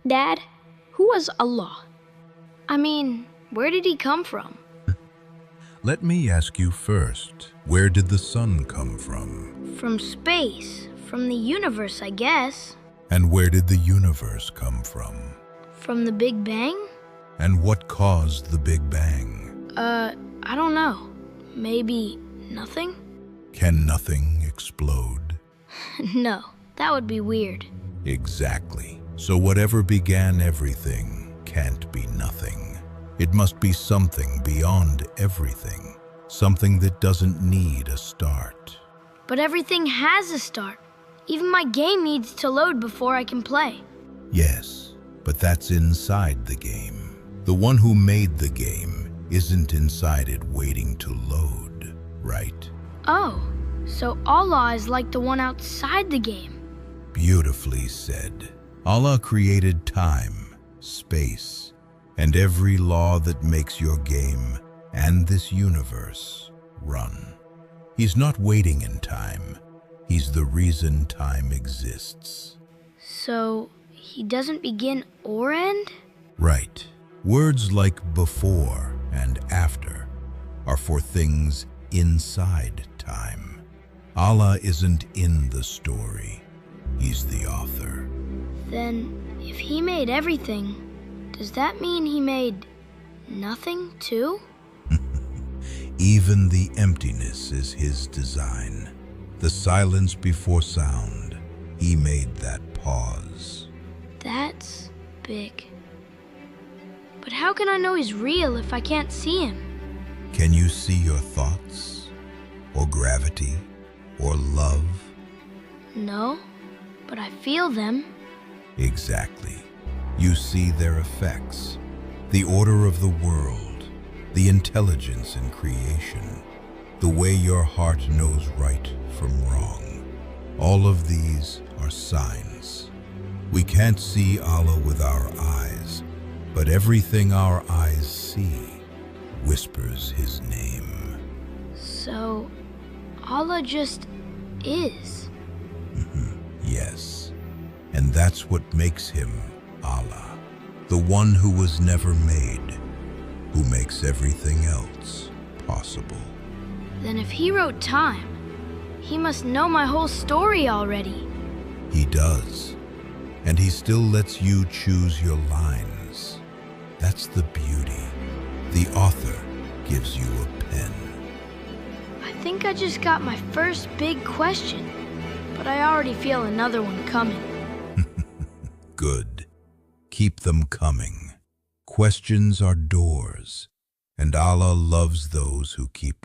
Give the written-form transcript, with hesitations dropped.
Dad, who was Allah? I mean, where did he come from? Let me ask you first, where did the sun come from? From space, from the universe, I guess. And where did the universe come from? From the Big Bang? And what caused the Big Bang? I don't know. Maybe nothing? Can nothing explode? No, that would be weird. Exactly. So whatever began everything can't be nothing. It must be something beyond everything. Something that doesn't need a start. But everything has a start. Even my game needs to load before I can play. Yes, but that's inside the game. The one who made the game isn't inside it waiting to load, right? Oh, so Allah is like the one outside the game. Beautifully said. Allah created time, space, and every law that makes your game and this universe run. He's not waiting in time. He's the reason time exists. So, he doesn't begin or end? Right. Words like before and after are for things inside time. Allah isn't in the story. He's the author. Then, if he made everything, does that mean he made nothing too? Even the emptiness is his design. The silence before sound, he made that pause. That's big. But how can I know he's real if I can't see him? Can you see your thoughts? Or gravity? Or love? No, but I feel them. Exactly. You see their effects, the order of the world, the intelligence in creation, the way your heart knows right from wrong. All of these are signs. We can't see Allah with our eyes, but everything our eyes see whispers his name. So, Allah just is. Yes, and that's what makes him Allah, the one who was never made, who makes everything else possible. Then if he wrote time, he must know my whole story already. He does, and he still lets you choose your lines. That's the beauty. The author gives you a pen. I think I just got my first big question, but I already feel another one coming. Good. Keep them coming. Questions are doors, and Allah loves those who keep